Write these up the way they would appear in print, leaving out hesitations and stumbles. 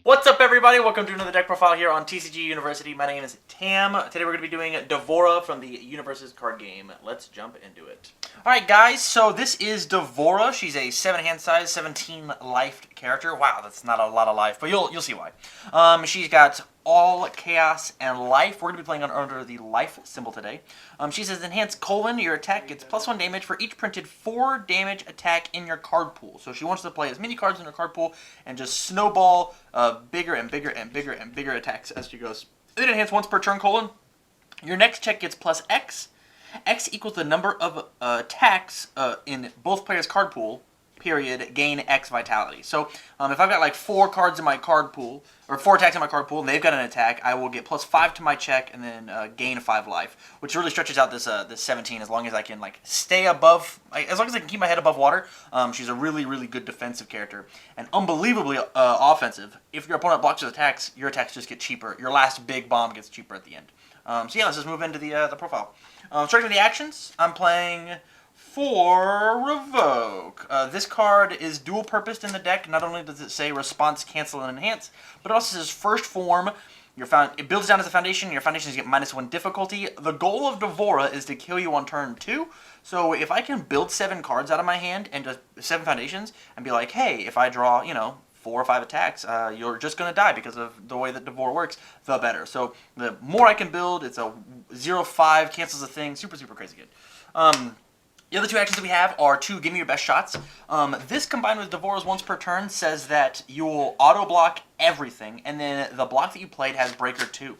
What's up, everybody? Welcome to another deck profile here on TCGU University. My name is Tam. Today we're going to be doing Devora from the UniVersus card game. Let's jump into it. Alright guys, so this is Devora. She's a 7 hand size, 17 life character. Wow, that's not a lot of life, but you'll see why. She's got all chaos and life. We're going to be playing under the life symbol today. She says enhance : your attack gets +1 damage for each printed 4 damage attack in your card pool. So she wants to play as many cards in her card pool and just snowball bigger and bigger and bigger and bigger attacks as she goes. Then enhance once per turn : your next check gets +X. X equals the number of attacks in both players' card pool, period, gain X vitality. So if I've got like 4 cards in my card pool, or 4 attacks in my card pool, and they've got an attack, I will get +5 to my check and then gain 5 life, which really stretches out this 17 as long as I can like stay above, as long as I can keep my head above water. She's a really, really good defensive character and unbelievably offensive. If your opponent blocks his attacks, your attacks just get cheaper. Your last big bomb gets cheaper at the end. So yeah, let's just move into the profile. Starting with the actions, I'm playing for Revoke. This card is dual-purposed in the deck. Not only does it say response, cancel, and enhance, but it also says first form. It builds down as a foundation. Your foundations get -1 difficulty. The goal of Devora is to kill you on turn 2. So if I can build 7 cards out of my hand and just 7 foundations and be like, hey, if I draw, 4 or 5 attacks, you're just going to die because of the way that Devora works, the better. So the more I can build, it's a 0/5, cancels a thing, super, super crazy good. The other 2 actions that we have are to give me your best shots. This combined with Devora's once per turn says that you'll auto-block everything, and then the block that you played has Breaker 2.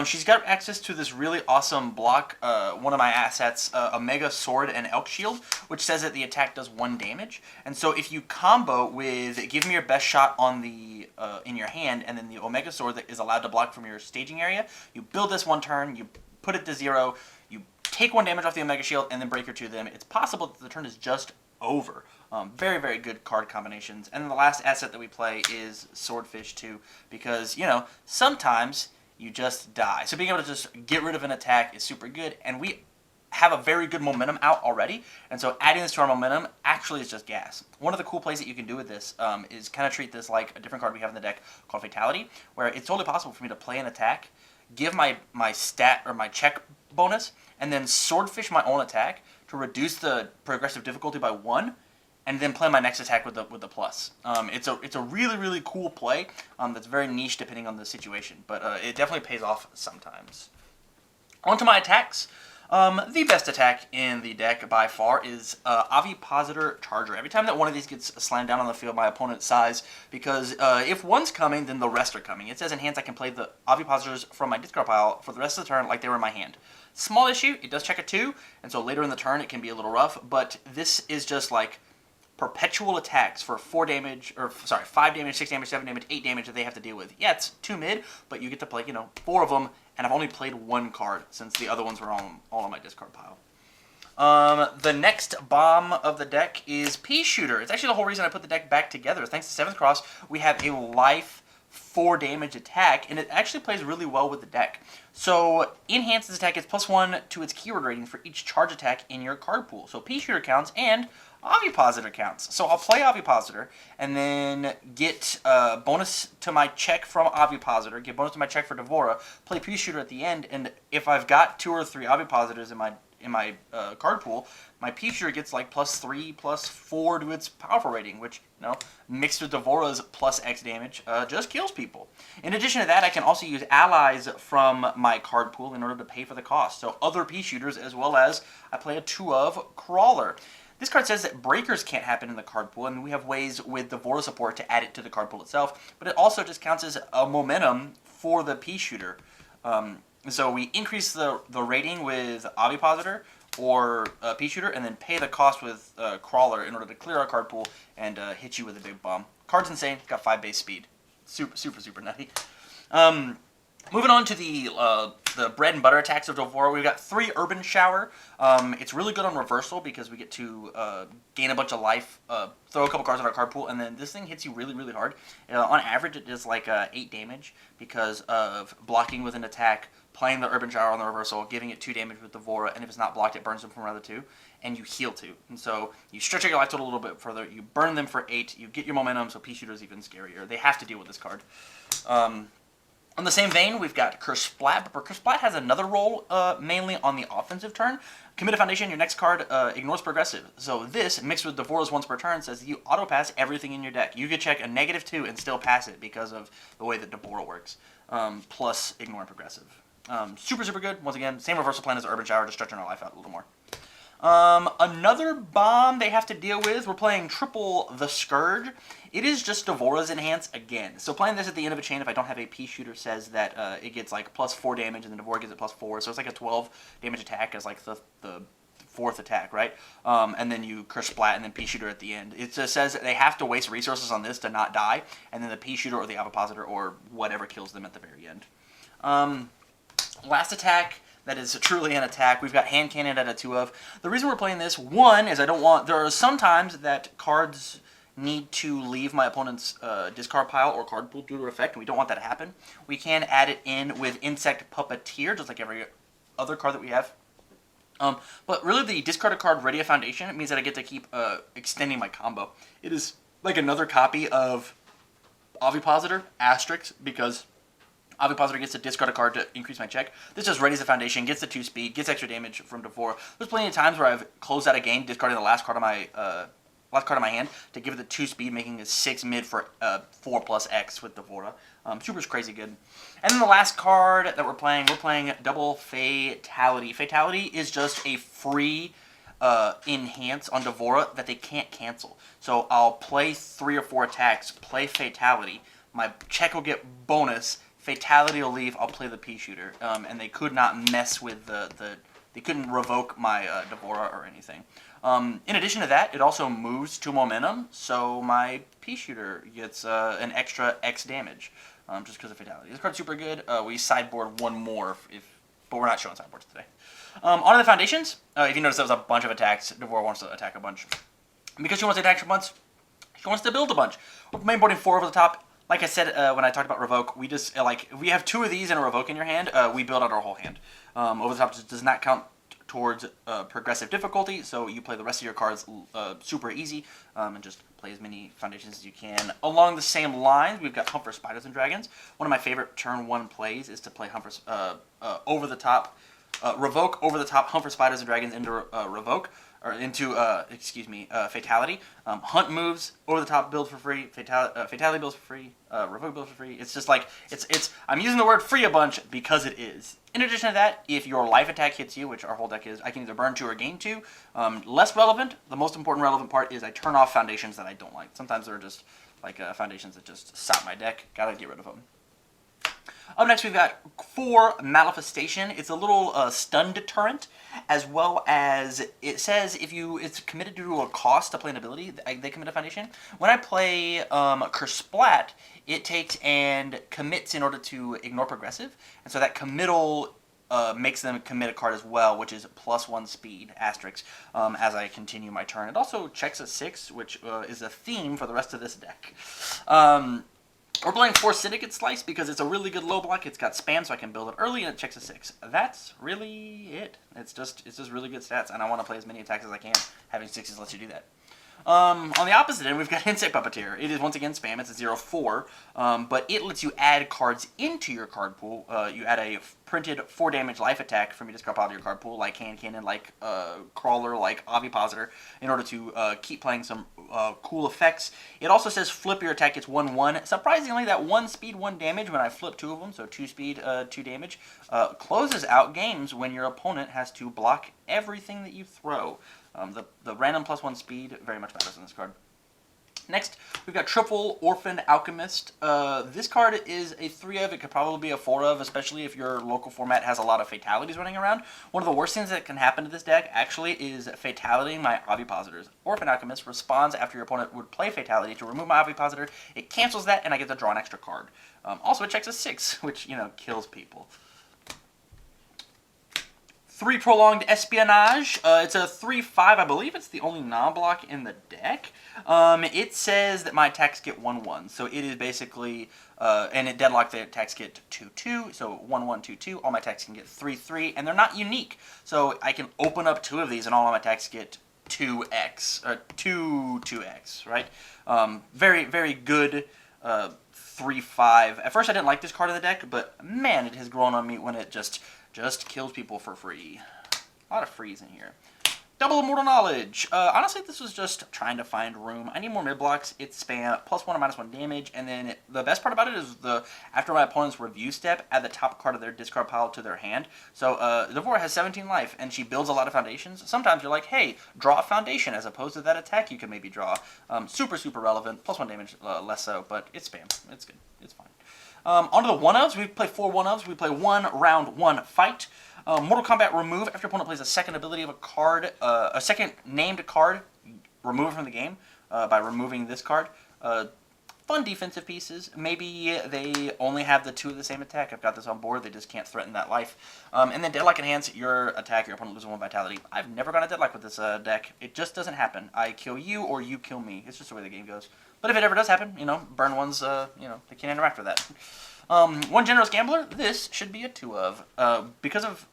She's got access to this really awesome block, one of my assets, Omega Sword and Elk Shield, which says that the attack does 1 damage. And so if you combo with give me your best shot on the in your hand, and then the Omega Sword that is allowed to block from your staging area, you build this 1 turn, you put it to 0, you take 1 damage off the Omega Shield, and then Breaker 2 them. It's possible that the turn is just over. Very, very good card combinations. And then the last asset that we play is Swordfish 2, because, sometimes you just die. So being able to just get rid of an attack is super good, and we have a very good momentum out already, and so adding this to our momentum actually is just gas. One of the cool plays that you can do with this is kind of treat this like a different card we have in the deck called Fatality, where it's totally possible for me to play an attack, give my stat or my check bonus, and then swordfish my own attack to reduce the progressive difficulty by 1, and then play my next attack with the plus. It's a really, really cool play that's very niche depending on the situation, but it definitely pays off sometimes. On to my attacks. The best attack in the deck by far is Ovipositor Charger. Every time that one of these gets slammed down on the field, my opponent sighs, because if one's coming, then the rest are coming. It says in hands I can play the Ovipositors from my discard pile for the rest of the turn like they were in my hand. Small issue, it does check a 2, and so later in the turn it can be a little rough, but this is just like perpetual attacks for 4 damage, or sorry, 5 damage, 6 damage, 7 damage, 8 damage that they have to deal with. Yeah, it's 2 mid, but you get to play, 4 of them, and I've only played 1 card since the other ones were all on my discard pile. The next bomb of the deck is Peashooter. It's actually the whole reason I put the deck back together. Thanks to 7th Cross, we have a life 4 damage attack, and it actually plays really well with the deck. So, enhance this attack gets +1 to its keyword rating for each charge attack in your card pool. So Peashooter counts, and Ovipositor counts. So I'll play Ovipositor, and then get bonus to my check from Ovipositor, get bonus to my check for Devora, play Peashooter at the end, and if I've got 2 or 3 Ovipositors in my card pool, my Peashooter gets like +3, +4 to its powerful rating, which, mixed with Devora's +X damage, just kills people. In addition to that, I can also use allies from my card pool in order to pay for the cost. So other Peashooters, as well as I play a 2 of Crawler. This card says that breakers can't happen in the card pool, and we have ways with Devora support to add it to the card pool itself, but it also just counts as a momentum for the Peashooter. So we increase the rating with Ovipositor or Peashooter, and then pay the cost with Crawler in order to clear our card pool and hit you with a big bomb. Card's insane. Got 5 base speed. Super, super, super nutty. Moving on to the bread and butter attacks of Devora, we've got 3 Urban Shower. It's really good on reversal because we get to gain a bunch of life, throw a couple cards in our card pool, and then this thing hits you really, really hard. On average, it does like 8 damage because of blocking with an attack, playing the Urban Shower on the reversal, giving it 2 damage with Devora, and if it's not blocked, it burns them from another 2, and you heal 2. And so you stretch out your life total a little bit further, you burn them for 8, you get your momentum, so Peashooter is even scarier. They have to deal with this card. On the same vein, we've got Kersplat, but Kersplat has another role, mainly on the offensive turn. Commit a Foundation, your next card ignores progressive. So this, mixed with Devora's once per turn, says you auto-pass everything in your deck. You could check a -2 and still pass it because of the way that Devora works, plus ignoring progressive. Super, super good. Once again, same reversal plan as Urban Shower, just stretching our life out a little more. Another bomb they have to deal with, we're playing triple the Scourge. It is just Devora's Enhance again. So playing this at the end of a chain, if I don't have a Peashooter, says that it gets like +4 damage, and then Devora gets it +4. So it's like a 12 damage attack as like the 4th attack, right? And then you Kersplat and then Peashooter at the end. It just says that they have to waste resources on this to not die, and then the Peashooter or the Ovipositor or whatever kills them at the very end. Last attack that is truly an attack. We've got Hand Cannon at a 2 of. The reason we're playing this, one, is I don't want... There are some times that cards need to leave my opponent's discard pile or card pool due to effect, and we don't want that to happen. We can add it in with Insect Puppeteer, just like every other card that we have. But really the discarded card Ready a Foundation means that I get to keep extending my combo. It is like another copy of Ovipositor, Asterisk, because Ovipositor gets to discard a card to increase my check. This just readies a Foundation, gets the 2 speed, gets extra damage from Devora. There's plenty of times where I've closed out a game discarding the last card of my hand to give it the 2 speed, making it 6 mid for 4+X with Devora. Super crazy good. And then the last card that we're playing double Fatality. Fatality is just a free enhance on Devora that they can't cancel. So I'll play 3 or 4 attacks, play Fatality. My check will get bonus. Fatality will leave. I'll play the Peashooter, and they could not mess with they couldn't revoke my Devora or anything. In addition to that, it also moves 2 momentum, so my Peashooter gets an extra X damage, just because of Fatality. This card's super good. We sideboard 1 more, but we're not showing sideboards today. On to the Foundations. If you notice, there was a bunch of attacks. Devora wants to attack a bunch. And because she wants to attack a bunch, she wants to build a bunch. We're mainboarding 4 over the top. Like I said when I talked about Revoke, we just, if we have 2 of these and a Revoke in your hand, we build out our whole hand. Over the top does not count towards progressive difficulty, so you play the rest of your cards super easy, and just play as many Foundations as you can. Along the same lines, we've got Hunt for Spiders and Dragons. One of my favorite turn 1 plays is to play Hunt for, over the top, Revoke over the top, Hunt for Spiders and Dragons into Revoke. Or into, Fatality. Hunt moves, over the top build for free, Fatality builds for free, Revoke builds for free. It's just like, I'm using the word free a bunch because it is. In addition to that, if your life attack hits you, which our whole deck is, I can either burn 2 or gain 2. Less relevant, the most important relevant part is I turn off Foundations that I don't like. Sometimes they're just like Foundations that just sap my deck, gotta get rid of them. Up next, we've got 4 Manifestation. It's a little stun deterrent, as well as it says if it's committed due to a cost to play an ability, they commit a Foundation. When I play Kersplat, it takes and commits in order to ignore progressive, and so that committal makes them commit a card as well, which is +1 speed, asterisk, as I continue my turn. It also checks a 6, which is a theme for the rest of this deck. We're playing 4 Syndicate Slice because it's a really good low block. It's got spam, so I can build it early, and it checks a 6. That's really it. It's just really good stats, and I want to play as many attacks as I can. Having 6s lets you do that. On the opposite end, we've got Insect Puppeteer. It is, once again, spam. It's a 0/4, but it lets you add cards into your card pool. You add a printed 4 damage life attack from your discard pile to your card pool, like Hand Cannon, like Crawler, like Ovipositor, in order to keep playing some cool effects. It also says flip your attack gets 1/1. Surprisingly, that 1 speed, 1 damage when I flip 2 of them, so 2 speed, 2 damage, closes out games when your opponent has to block everything that you throw. The random +1 speed very much matters in this card. Next, we've got triple Orphan Alchemist. This card is a 3 of. It could probably be a 4 of, especially if your local format has a lot of fatalities running around. One of the worst things that can happen to this deck, actually, is Fatality my Ovipositors. Orphan Alchemist responds after your opponent would play Fatality to remove my Ovipositor. It cancels that, and I get to draw an extra card. Also, it checks a 6, which, you know, kills people. 3 Prolonged Espionage. It's a 3/5. I believe it's the only non-block in the deck. It says that my attacks get 1/1. So it is basically, and it deadlock the attacks get 2/2. So 1/1, 2/2. All my attacks can get 3/3. And they're not unique. So I can open up 2 of these and all of my attacks get 2x. Or 2x, right? Very, very good 3/5. At first I didn't like this card in the deck, but man, it has grown on me when it just kills people for free. A lot of frees in here. Double Immortal Knowledge. Honestly, this was just trying to find room. I need more mid-blocks. It's spam, +1 or -1 damage, and then the best part about it is after my opponent's review step, add the top card of their discard pile to their hand. So Devora has 17 life, and she builds a lot of foundations. Sometimes you're like, hey, draw a foundation as opposed to that attack you can maybe draw. Super, super relevant. +1 damage, less so, but it's spam. It's good. It's fine. Onto the 1-ofs. We play 4 1-ofs. We play 1 round, 1 fight. Mortal Kombat remove after opponent plays a second ability of a card, a second named card, remove it from the game by removing this card. Fun defensive pieces. Maybe they only have the 2 of the same attack. I've got this on board. They just can't threaten that life. And then Deadlock enhance your attack. Your opponent loses 1 vitality. I've never gone to Deadlock with this deck. It just doesn't happen. I kill you or you kill me. It's just the way the game goes. But if it ever does happen, you know, burn ones, you know, they can't interact with that. 1 Generous Gambler. This should be a 2 of. Because of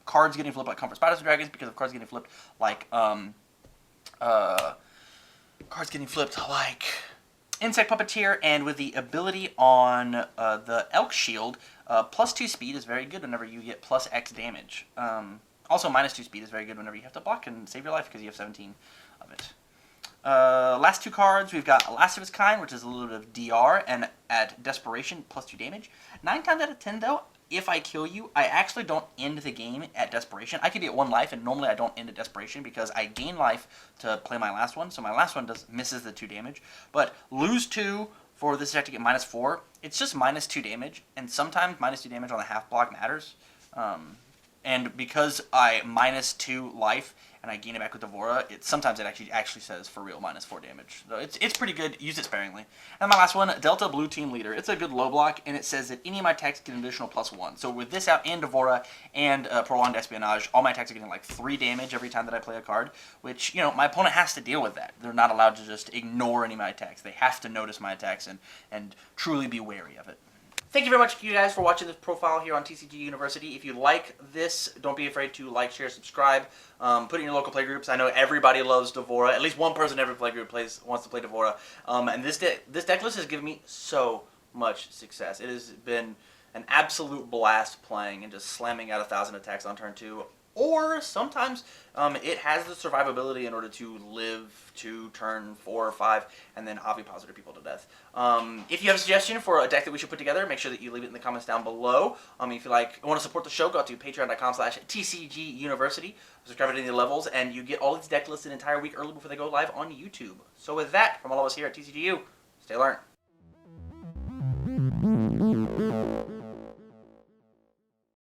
cards getting flipped like Comfort Spiders and Dragons, because of cards getting flipped like, Insect Puppeteer, and with the ability on the Elk Shield, +2 speed is very good whenever you get +X damage. Also, -2 speed is very good whenever you have to block and save your life because you have 17 of it. Last 2 cards, we've got Last of Its Kind, which is a little bit of DR, and at Desperation, +2 damage. 9 times out of 10, though, if I kill you, I actually don't end the game at Desperation. I could be at 1 life, and normally I don't end at Desperation because I gain life to play my last one, so my last one misses the 2 damage. But lose 2 for this attack to get -4, it's just -2 damage, and sometimes -2 damage on the half block matters. And because I -2 life and I gain it back with Devora, sometimes it actually says for real -4 damage. So it's pretty good. Use it sparingly. And my last one, Delta Blue Team Leader. It's a good low block, and it says that any of my attacks get an additional +1. So with this out and Devora and Prolonged Espionage, all my attacks are getting like 3 damage every time that I play a card, which, you know, my opponent has to deal with that. They're not allowed to just ignore any of my attacks. They have to notice my attacks and truly be wary of it. Thank you very much, you guys, for watching this profile here on TCGU University. If you like this, don't be afraid to like, share, subscribe. Put it in your local playgroups. I know everybody loves Devora. At least one person in every playgroup wants to play Devora. And this deck list has given me so much success. It has been an absolute blast playing and just slamming out 1,000 attacks on turn 2. Or sometimes it has the survivability in order to live to turn 4 or 5 and then Ovipositor people to death. If you have a suggestion for a deck that we should put together, make sure that you leave it in the comments down below. If you want to support the show, go to patreon.com/TCGUniversity. Subscribe to any levels, and you get all these deck lists an entire week early before they go live on YouTube. So with that, from all of us here at TCGU, stay learned.